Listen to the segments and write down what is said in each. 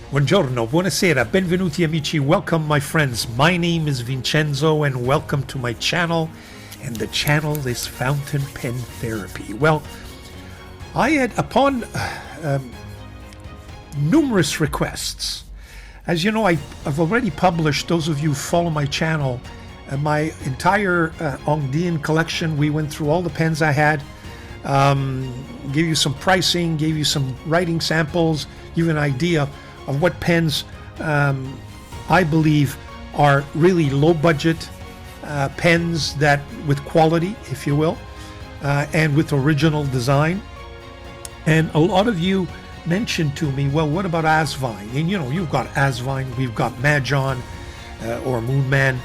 Buongiorno, buonasera, benvenuti amici, welcome my friends. My name is Vincenzo and welcome to my channel, and the channel is Fountain Pen Therapy. Well, I had, upon numerous requests, as you know, I've already published, those of you who follow my channel, my entire Asvine collection. We went through all the pens I had, gave you some pricing, gave you some writing samples, give you an idea of what pens I believe are really low budget pens that with quality, if you will, and with original design. And a lot of you mentioned to me, well, what about Asvine? And you know, you've got Asvine, we've got Majon or Moonman,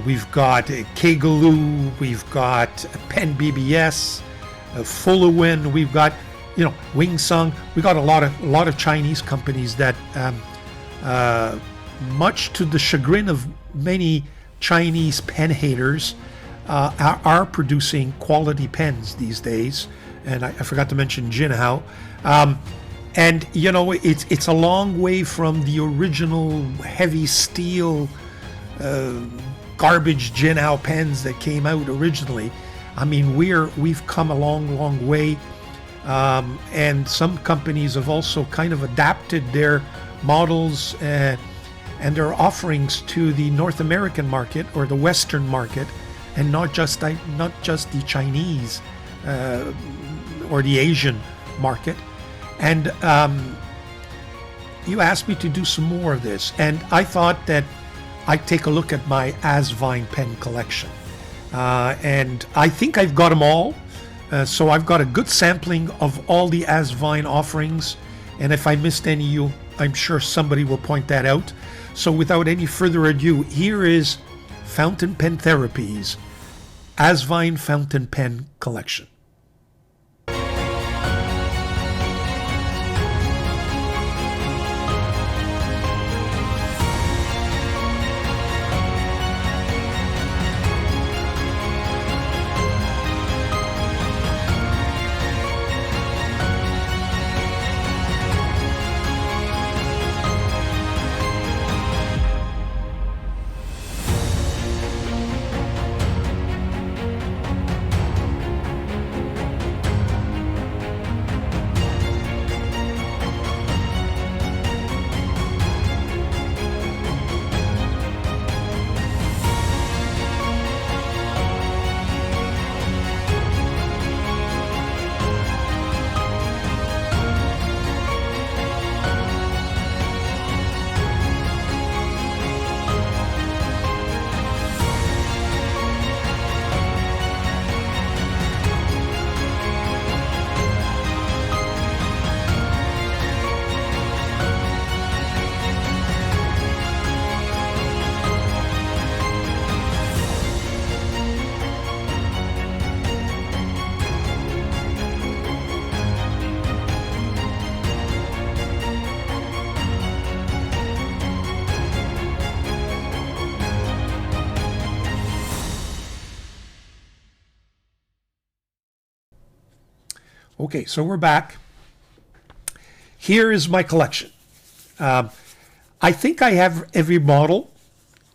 we've got Kegaloo, we've got Pen BBS, Fullerwin, we've got, you know, Wingsung. We got a lot of Chinese companies that, much to the chagrin of many Chinese pen haters, are producing quality pens these days. And I forgot to mention Jinhao. And you know, it's a long way from the original heavy steel garbage Jinhao pens that came out originally. I mean, we've come a long way. And some companies have also kind of adapted their models and their offerings to the North American market or the Western market, and not just the Chinese or the Asian market. And you asked me to do some more of this, and I thought that I'd take a look at my Asvine Pen collection, and I think I've got them all. So I've got a good sampling of all the Asvine offerings, and if I missed any, I'm sure somebody will point that out. So without any further ado, here is Fountain Pen Therapy's Asvine Fountain Pen Collection. Okay, so we're back. Here is my collection. I think I have every model,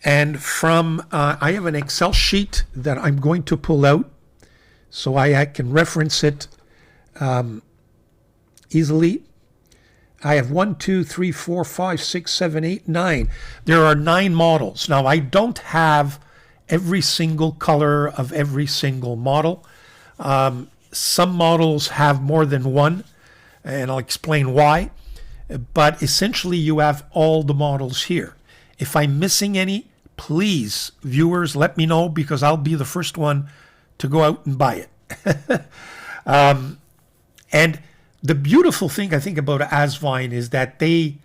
and from I have an Excel sheet that I'm going to pull out so I can reference it easily. I have 1, 2, 3, 4, 5, 6, 7, 8, 9. There are 9 models. Now, I don't have every single color of every single model. Some models have more than one, and I'll explain why. But essentially, you have all the models here. If I'm missing any, please, viewers, let me know, because I'll be the first one to go out and buy it. And the beautiful thing I think about Asvine is that they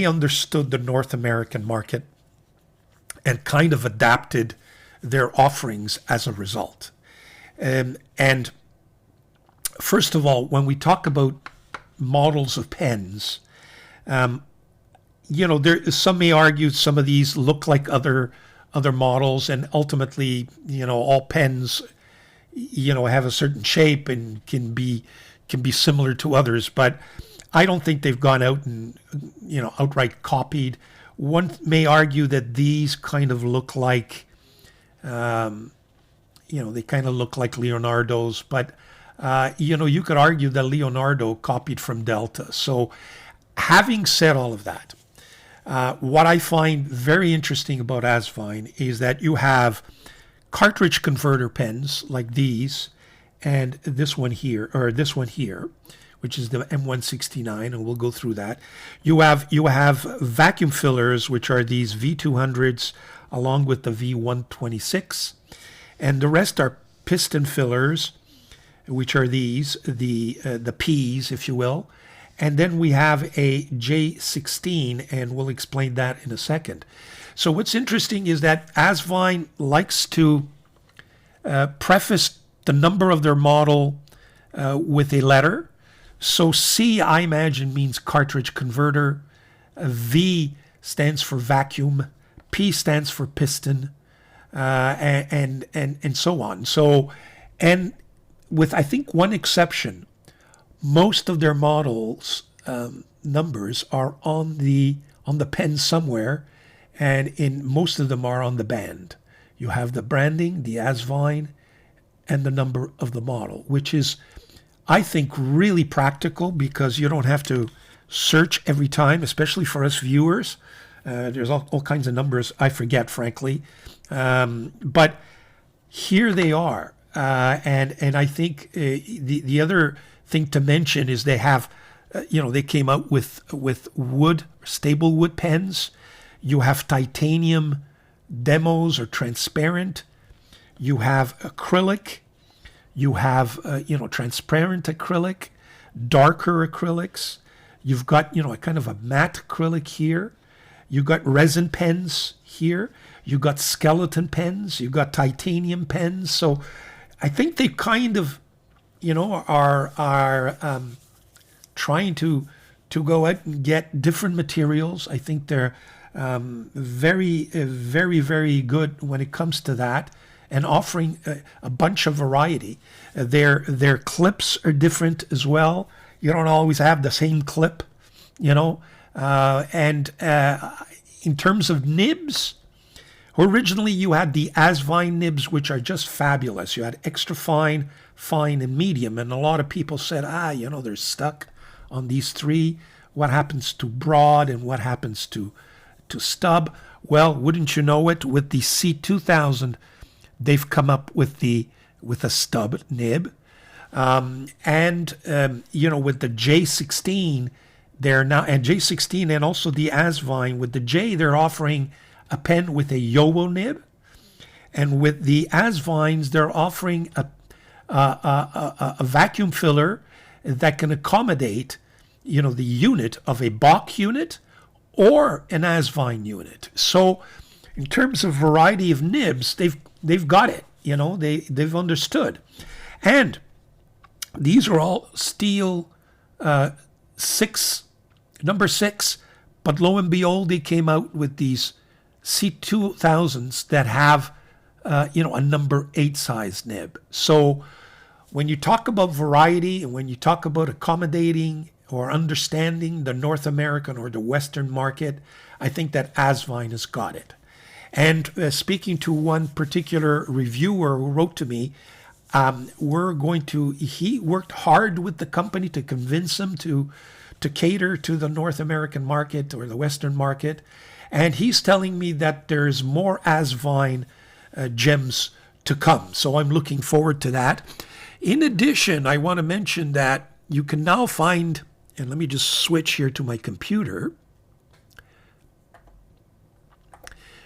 understood the North American market and kind of adapted their offerings as a result. And first of all, when we talk about models of pens, you know, some may argue some of these look like other models, and ultimately, you know, all pens, you know, have a certain shape and can be similar to others. But I don't think they've gone out and, outright copied. One may argue that these kind of look like, they kind of look like Leonardo's, but, you could argue that Leonardo copied from Delta. So having said all of that, what I find very interesting about Asvine is that you have cartridge converter pens like these, and this one here, which is the M169, and we'll go through that. You have vacuum fillers, which are these V200s along with the V126, and the rest are piston fillers, which are these, the P's, if you will. And then we have a J16, and we'll explain that in a second. So what's interesting is that Asvine likes to preface the number of their model with a letter. So C, I imagine, means cartridge converter. V stands for vacuum. P stands for piston, and so on. So, and with, I think, one exception, most of their models numbers are on the pen somewhere, and in most of them are on the band. You have the branding, the Asvine, and the number of the model, which is, I think, really practical because you don't have to search every time, especially for us viewers. There's all kinds of numbers I forget, frankly, but here they are, and I think the other thing to mention is they have, they came out with wood, stable wood pens. You have titanium demos or transparent. You have acrylic. You have, transparent acrylic, darker acrylics. You've got, a kind of a matte acrylic here. You've got resin pens here. You've got skeleton pens. You've got titanium pens. So I think they kind of, are trying to go out and get different materials. I think they're very, very, very good when it comes to that, and offering a bunch of variety. Their clips are different as well. You don't always have the same clip, and in terms of nibs, originally you had the Asvine nibs, which are just fabulous. You had extra fine, fine, and medium, and a lot of people said, they're stuck on these three. What happens to broad and what happens to stub? Well, wouldn't you know it, with the C2000, they've come up with a stub nib, and with the J16, they're now, and J16 and also the Asvine with the J, they're offering a pen with a Yowo nib, and with the Asvines, they're offering a vacuum filler that can accommodate, the unit of a Bach unit or an Asvine unit. So, in terms of variety of nibs, they've got it. They've understood, and these are all steel number 6. But lo and behold, they came out with these C2000s that have a number 8 size nib. So when you talk about variety and when you talk about accommodating or understanding the North American or the Western market, I think that Asvine has got it. And speaking to one particular reviewer who wrote to me, he worked hard with the company to convince him to cater to the North American market or the Western market. And he's telling me that there's more Asvine gems to come. So I'm looking forward to that. In addition, I want to mention that you can now find, and let me just switch here to my computer.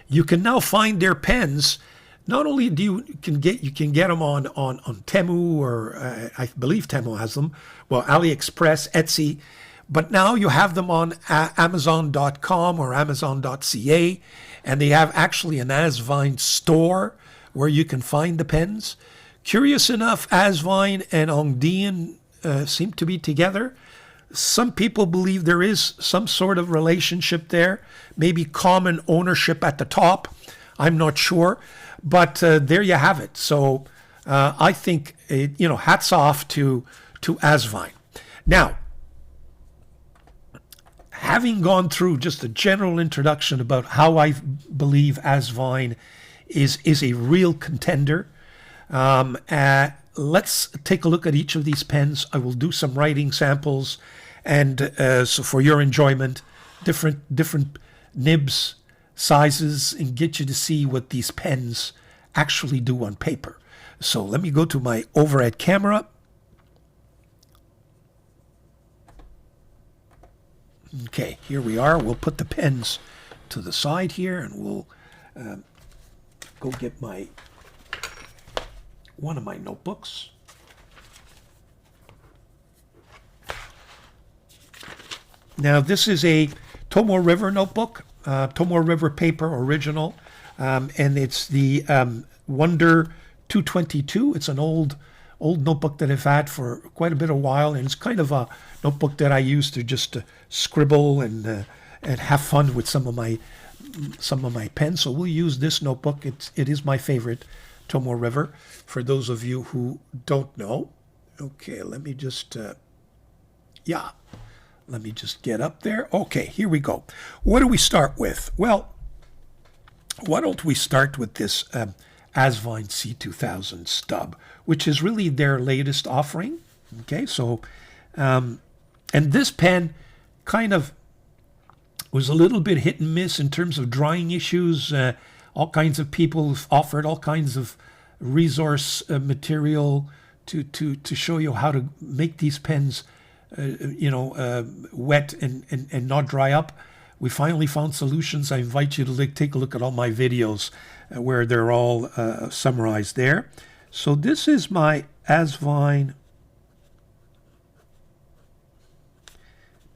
You can now find their pens. Not only you can get them on Temu, or I believe Temu has them, well, AliExpress, Etsy, but now you have them on Amazon.com or Amazon.ca, and they have actually an Asvine store where you can find the pens. Curious enough, Asvine and Ongdian seem to be together. Some people believe there is some sort of relationship there, maybe common ownership at the top. I'm not sure, but there you have it. So I think, hats off to Asvine. Now, having gone through just a general introduction about how I believe Asvine is a real contender, let's take a look at each of these pens. I will do some writing samples, and so for your enjoyment, different nibs, sizes, and get you to see what these pens actually do on paper. So let me go to my overhead camera. Okay, here we are. We'll put the pens to the side here, and we'll go get one of my notebooks. Now, this is a Tomoe River notebook, Tomoe River paper original, and it's the Wonder 222. It's an old notebook that I've had for quite a bit of while, and it's kind of a notebook that I use to just scribble and have fun with some of my pens. So we'll use this notebook. It is my favorite Tomoe River, for those of you who don't know. Okay, let me just let me just get up there. Okay, here we go. What do we start with? Well, why don't we start with this Asvine C2000 stub, which is really their latest offering. Okay, so, and this pen kind of was a little bit hit and miss in terms of drying issues. All kinds of people have offered all kinds of resource material to show you how to make these pens wet and not dry up. We finally found solutions. I invite you to take a look at all my videos where they're all summarized there. So this is my Asvine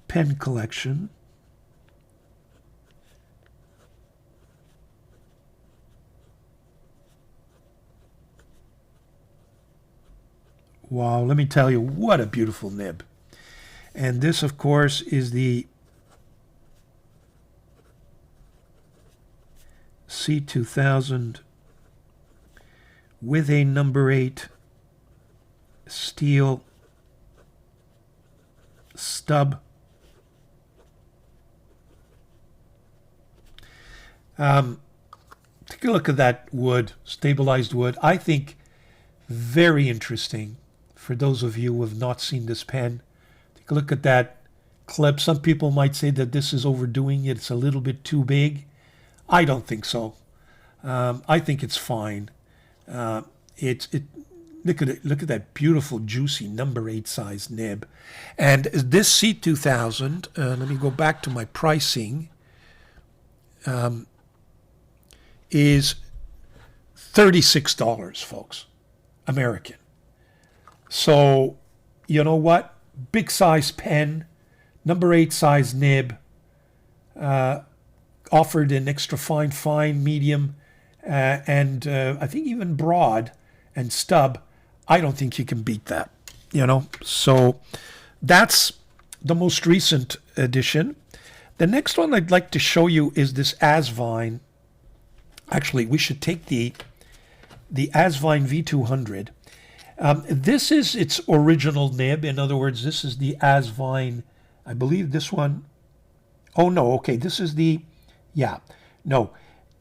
Pen Collection. Wow, let me tell you, what a beautiful nib. And this, of course, is the C2000 with a number 8 steel stub. Take a look at that wood, stabilized wood. I think very interesting for those of you who have not seen this pen. Take a look at that clip. Some people might say that this is overdoing it. It's a little bit too big. I don't think so. I think it's fine. Look at it. Look at that beautiful, juicy number 8 size nib. And this C2000. Let me go back to my pricing. Is $36, folks, American. So, you know what? Big size pen, number 8 size nib, offered in extra fine, medium, and I think even broad and stub. I don't think you can beat that, So that's the most recent edition. The next one I'd like to show you is this Asvine. Actually, we should take the Asvine V200. This is its original nib. In other words, this is the Asvine, I believe this one. Oh, no, okay, this is the, no.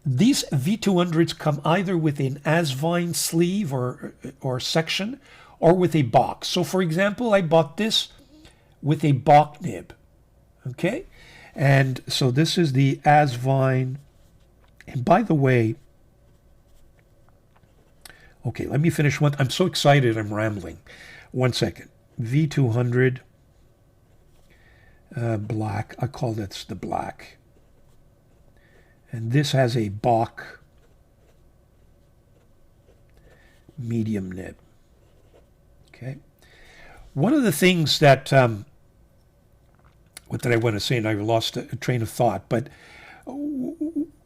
These V200s come either with an Asvine sleeve or section, or with a box. So, for example, I bought this with a Bach nib, okay? And so this is the Asvine. And by the way, okay, let me finish one. I'm so excited, I'm rambling. 1 second. V200 black. I call this the black. And this has a Bach medium nib. Okay. One of the things that, what did I want to say? And I lost a train of thought, but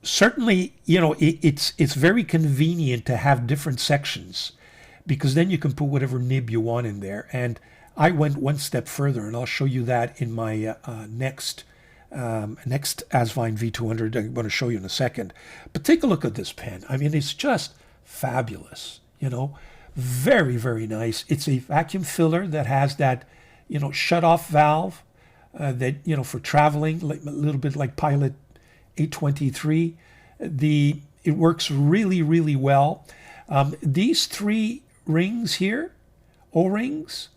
certainly, it's very convenient to have different sections, because then you can put whatever nib you want in there. And I went one step further, and I'll show you that in my next Asvine V200. I'm going to show you in a second. But take a look at this pen. I mean, it's just fabulous, Very, very nice. It's a vacuum filler that has that, shut-off valve. that, you know, for traveling, like, a little bit like Pilot 823. It works really, really well. These 3 rings here, O-rings,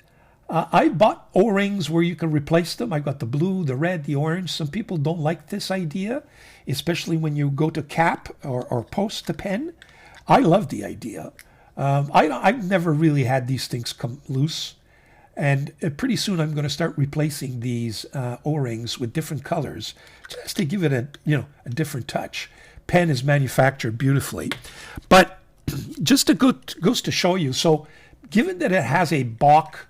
I bought O-rings where you can replace them. I got the blue, the red, the orange. Some people don't like this idea, especially when you go to cap or post the pen. I love the idea. I've never really had these things come loose. And pretty soon I'm going to start replacing these O-rings with different colors just to give it a different touch. Pen is manufactured beautifully. But just goes to show you, so given that it has a Bock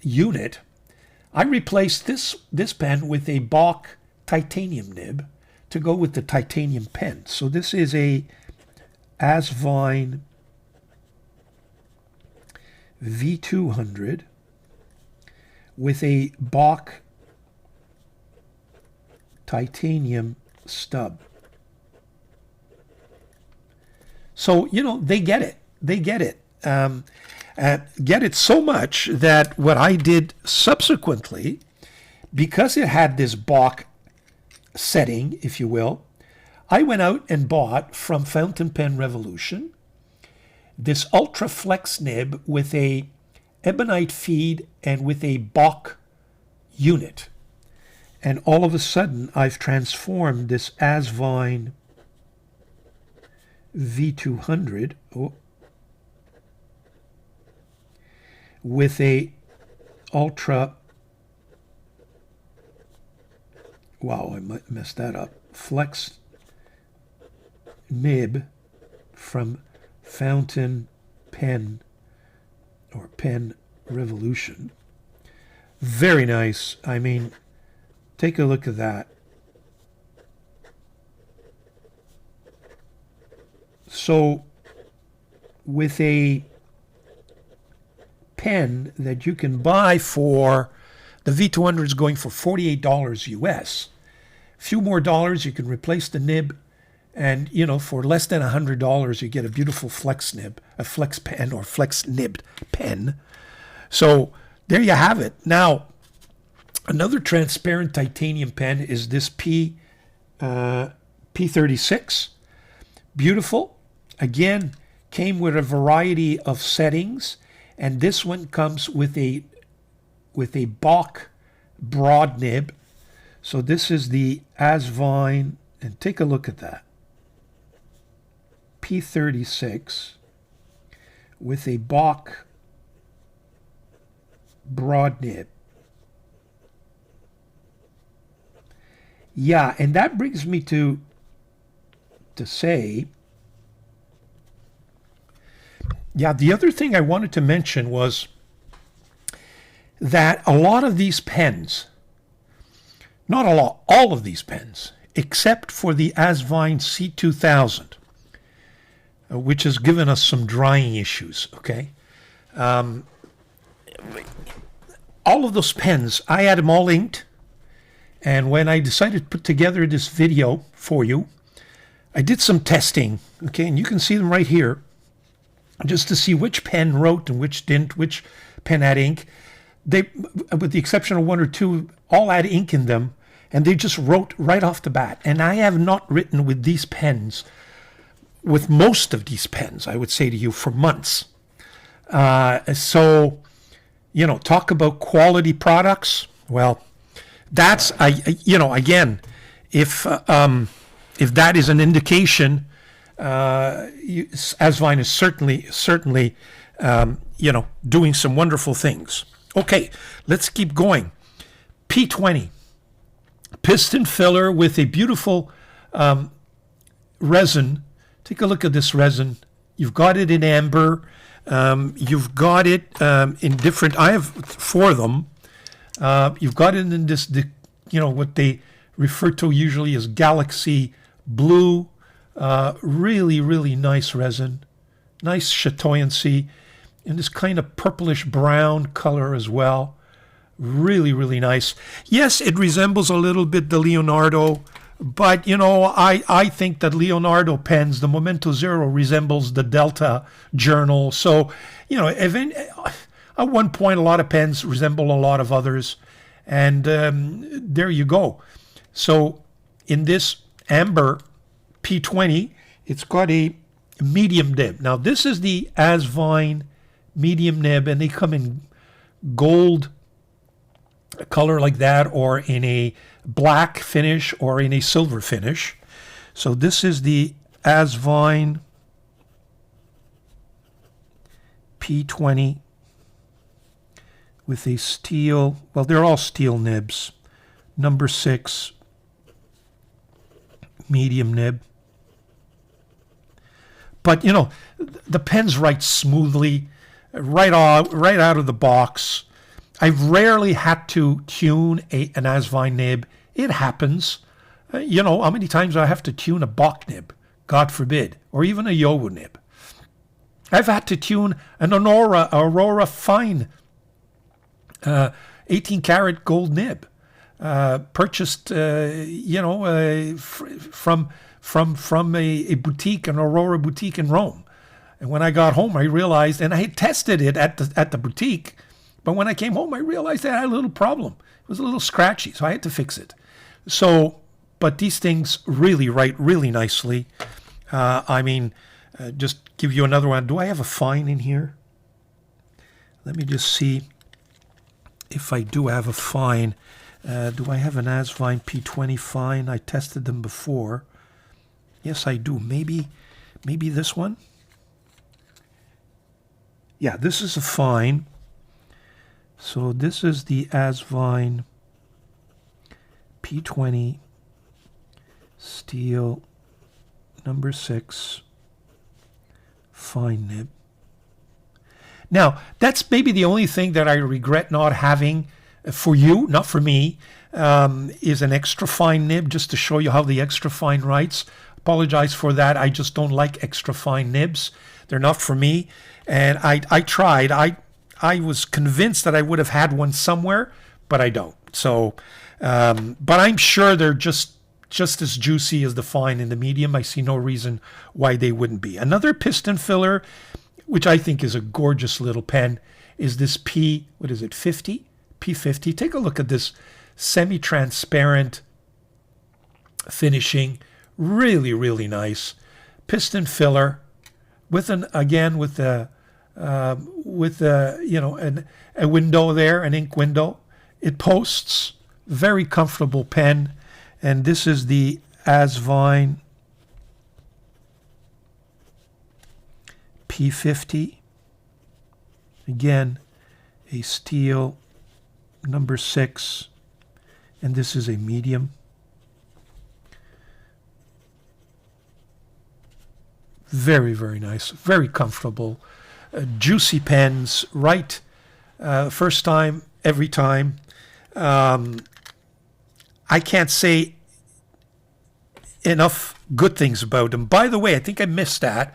unit, I replaced this pen with a Bock titanium nib to go with the titanium pen. So this is a Asvine V200 with a Bock titanium stub. So, you know, they get it. They get it. Get it so much that what I did subsequently, because it had this Bock setting, if you will, I went out and bought from Fountain Pen Revolution this Ultra Flex nib with a ebonite feed and with a Bock unit. And all of a sudden, I've transformed this Asvine V200 with a Ultra, wow, I messed that up, Flex nib from Fountain Pen or Pen Revolution. Very nice. I mean, take a look at that. So with a pen that you can buy for, the V200 is going for $48 US. A few more dollars, you can replace the nib, and, you know, for less than $100, you get a beautiful flex nib, a flex pen or flex nibbed pen. So there you have it. Now, another transparent titanium pen is this P36. Beautiful. Again, came with a variety of settings, and this one comes with a Bock broad nib. So this is the Asvine, and take a look at that. P36 with a Bock broad nib. Yeah, and that brings me to say, yeah, the other thing I wanted to mention was that a lot of these pens, not a lot, all of these pens, except for the Asvine C2000, which has given us some drying issues, okay? All of those pens, I had them all inked, and when I decided to put together this video for you, I did some testing, okay, and you can see them right here, just to see which pen wrote and which didn't, which pen had ink. They, with the exception of 1 or 2, all had ink in them, and they just wrote right off the bat. And I have not written with these pens, with most of these pens, I would say to you, for months. So, you know, talk about quality products. Well, that's, you know, again, if that is an indication, Asvine is certainly, you know, doing some wonderful things. Okay, let's keep going. P20, piston filler with a beautiful resin. Take a look at this resin. You've got it in amber. You've got it in different, I have 4 of them. You've got it in this, you know, what they refer to usually as galaxy blue. Really, really nice resin. Nice chatoyancy. And this kind of purplish brown color as well. Really, really nice. Yes, it resembles a little bit the Leonardo, but, you know, I think that Leonardo pens, the Momento Zero, resembles the Delta Journal. So, you know, at one point, a lot of pens resemble a lot of others. And there you go. So in this amber P20, it's got a medium nib. Now this is the Asvine medium nib, and they come in gold color like that, or in a black finish, or in a silver finish. So this is the Asvine P20 with a steel, well, they're all steel nibs, number 6 medium nib. But you know, the pens write smoothly right out of the box. I've rarely had to tune an Asvine nib. It happens. You know, how many times do I have to tune a Bach nib? God forbid. Or even a Yowo nib. I've had to tune an Aurora Fine 18 karat gold nib. Purchased, from a boutique, an Aurora boutique in Rome. And when I got home, I realized, and I had tested it at the boutique, but when I came home, I realized I had a little problem. It was a little scratchy, so I had to fix it. So, but these things really write really nicely. Just give you another one. Do I have a fine in here? Let me just see if I do have a fine. Do I have an Asvine P20 fine? I tested them before. Yes, I do. Maybe this one? Yeah, this is a fine. So this is the Asvine P20 steel number 6 fine nib. Now, that's maybe the only thing that I regret not having for you, not for me, is an extra fine nib, just to show you how the extra fine writes. Apologize for that. I just don't like extra fine nibs. They're not for me. And I tried. I was convinced that I would have had one somewhere, but I don't. So, but I'm sure they're just as juicy as the fine and the medium. I see no reason why they wouldn't be. Another piston filler, which I think is a gorgeous little pen, is this P50? P50. Take a look at this semi-transparent finishing. Really, really nice. Piston filler with a window there, an ink window. It posts. Very comfortable pen. And this is the Asvine P50. Again, a steel number 6. And this is a medium. Very, very nice. Very comfortable. Juicy pens, right? First time, every time. I can't say enough good things about them. By the way, I think I missed that.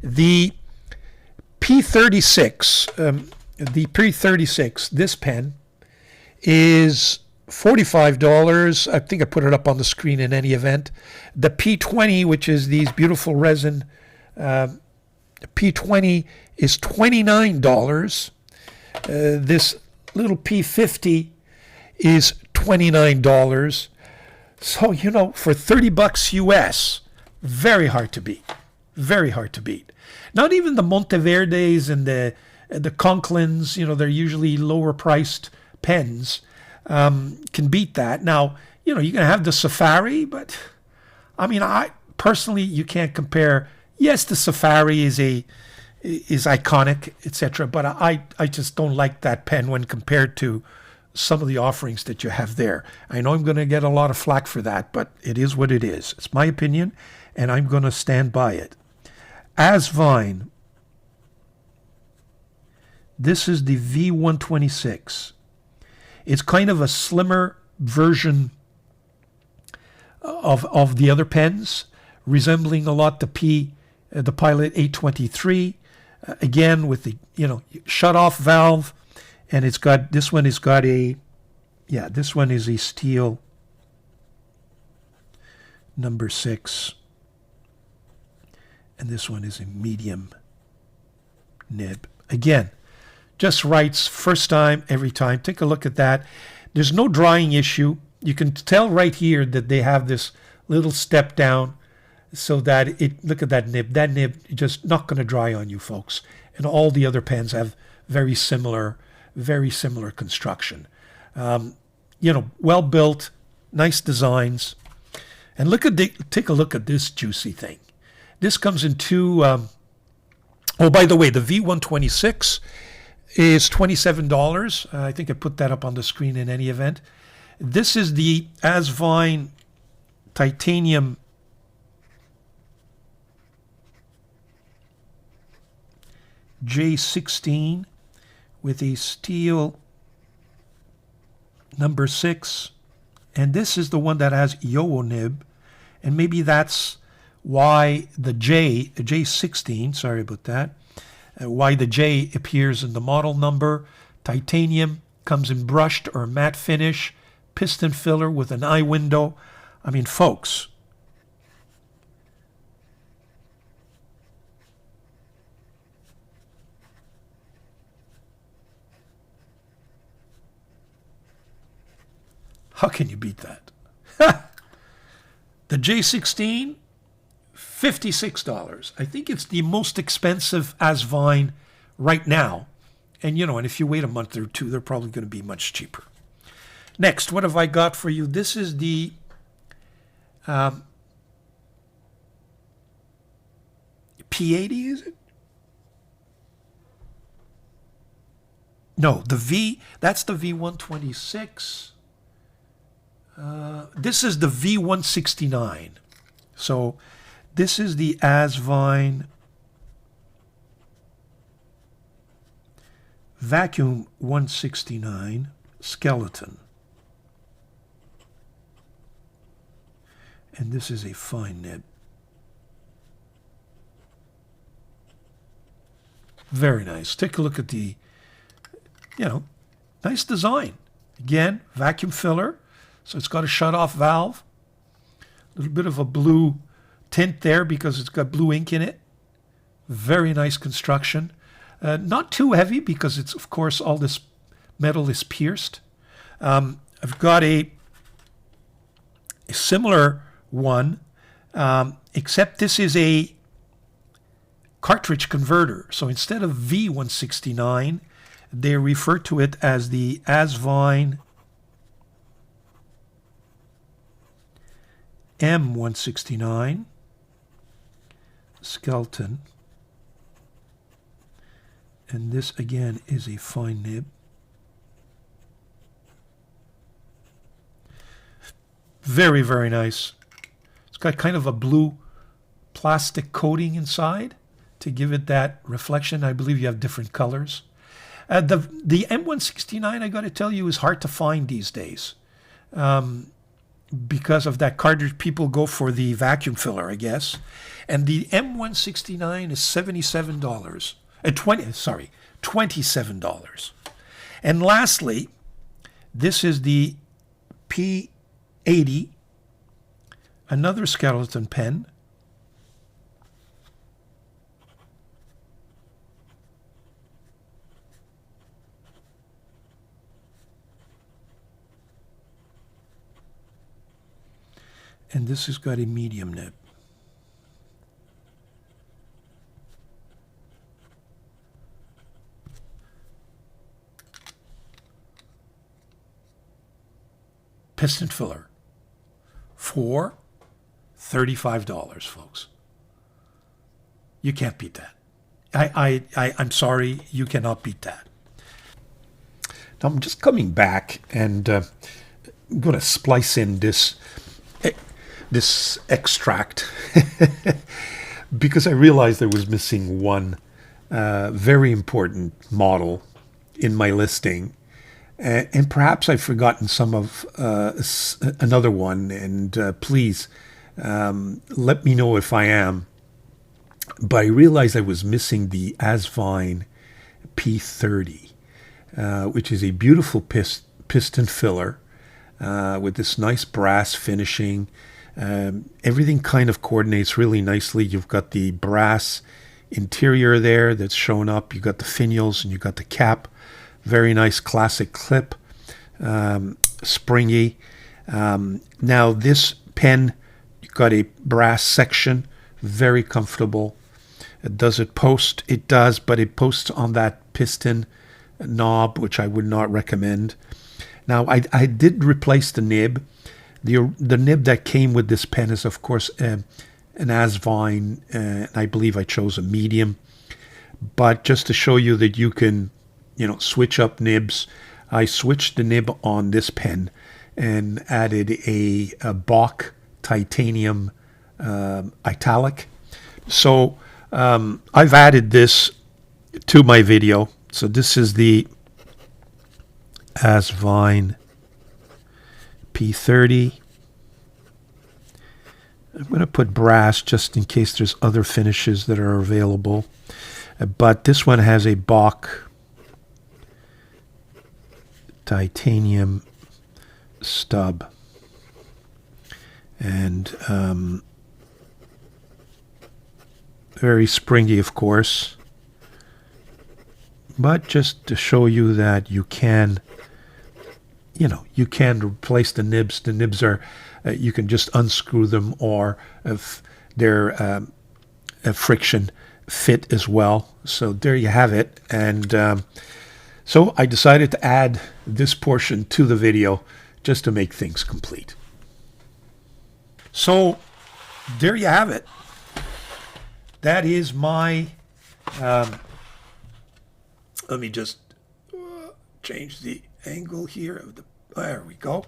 The P36, this pen is $45. I think I put it up on the screen in any event. The P20, which is these beautiful resin, P20 is $29. This little P50 is $29. So, you know, for $30 US, very hard to beat. Very hard to beat. Not even the Monteverdes and the Conklins, you know, they're usually lower priced pens, can beat that. Now, you know, you're going to have the Safari, but I mean, personally, you can't compare. Yes, the Safari is iconic, etc., but I just don't like that pen when compared to some of the offerings that you have there. I know I'm going to get a lot of flack for that, but it is what it is. It's my opinion, and I'm going to stand by it. Asvine. This is the V126. It's kind of a slimmer version of the other pens, resembling a lot the Pilot 823. Again, with the shut-off valve, and this one is a steel number 6, and this one is a medium nib. Again, just writes first time, every time. Take a look at that. There's no drying issue. You can tell right here that they have this little step down so that look at that nib. That nib is just not going to dry on you, folks. And all the other pens have very similar construction. Well built, nice designs. And take a look at this juicy thing. This comes in two, oh, by the way, the V126 is $27. I think I put that up on the screen in any event. This is the Asvine titanium J16 with a steel number 6. And this is the one that has Yo-O nib. And maybe that's why the J16, sorry about that, why the J appears in the model number. Titanium, comes in brushed or matte finish, piston filler with an eye window. I mean, folks, how can you beat that? The J16, $56. I think it's the most expensive Asvine right now. And, and if you wait a month or two, they're probably going to be much cheaper. Next, what have I got for you? This is the P80, is it? No, that's the V126. This is the V169. So this is the Asvine Vacuum 169 skeleton. And this is a fine nib. Very nice. Take a look at the, nice design. Again, vacuum filler. So it's got a shut-off valve. A little bit of a blue tint there because it's got blue ink in it. Very nice construction. Not too heavy because it's, of course, all this metal is pierced. I've got a similar one, except this is a cartridge converter. So instead of V169, they refer to it as the Asvine M169 skeleton. And this again is a fine nib. Very, very nice. It's got kind of a blue plastic coating inside to give it that reflection. I believe you have different colors. The M169, I got to tell you, is hard to find these days. Because of that cartridge, people go for the vacuum filler, I guess. And the M169 is $27. $27. And lastly, this is the P80, another skeleton pen. And this has got a medium nib. Piston filler for $35, folks. You can't beat that. I'm sorry, you cannot beat that. Now I'm just coming back and I'm going to splice in this extract because I realized I was missing one very important model in my listing. And perhaps I've forgotten some of another one, and please let me know if I am. But I realized I was missing the Asvine P30, which is a beautiful piston filler with this nice brass finishing. Everything kind of coordinates really nicely. You've got the brass interior there that's shown up. You've got the finials and you've got the cap. Very nice classic clip. springy. Now this pen, you got a brass section, very comfortable. Does it post? It does, but it posts on that piston knob, which I would not recommend. Now I did replace the nib. The nib that came with this pen is, of course, an Asvine, and I believe I chose a medium. But just to show you that you can, switch up nibs, I switched the nib on this pen and added a Bach titanium italic. So I've added this to my video. So this is the Asvine P30. I'm going to put brass just in case there's other finishes that are available. But this one has a Bach titanium stub. And very springy, of course. But just to show you that you can, you can replace the nibs. The nibs are, you can just unscrew them, or if they're a friction fit as well. So there you have it. And so I decided to add this portion to the video just to make things complete. So there you have it. That is my, let me just change the angle here. There we go.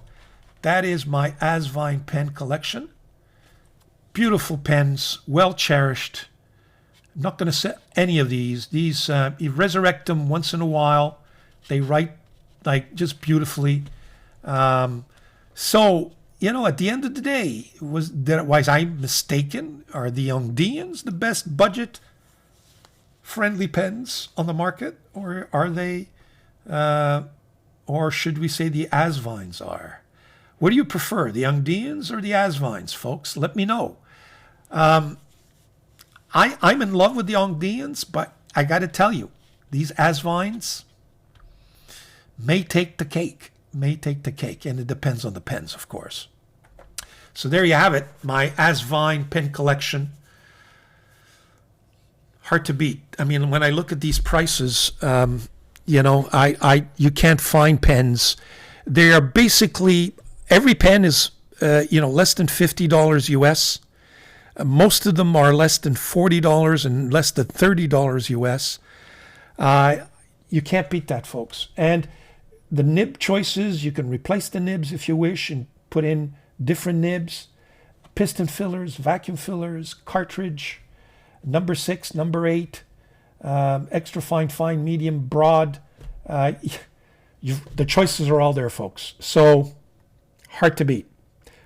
That is my Asvine Pen Collection. Beautiful pens, well cherished. I'm not going to set any of these. These, you resurrect them once in a while. They write just beautifully. So, at the end of the day, was I mistaken? Are the Ongdians the best budget-friendly pens on the market, or are they, or should we say the Asvines are? What do you prefer, the Ongdians or the Asvines, folks? Let me know. I'm in love with the Ongdians, but I got to tell you, these Asvines may take the cake. And it depends on the pens, of course. So there you have it, my Asvine Pen Collection. Hard to beat. I mean, when I look at these prices, you can't find pens. They are basically, every pen is, less than $50 US. Most of them are less than $40 and less than $30 US. You can't beat that, folks. And the nib choices, you can replace the nibs if you wish and put in different nibs, piston fillers, vacuum fillers, cartridge, number 6, number 8, extra fine, medium, broad. The choices are all there, folks. So hard to beat.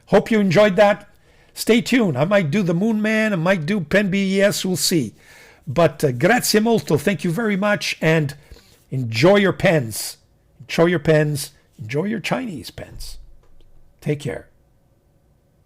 Hope you enjoyed that. Stay tuned. I might do the Moon Man. I might do Pen BES. We'll see. But grazie molto. Thank you very much. And enjoy your pens. Enjoy your pens. Enjoy your Chinese pens. Take care.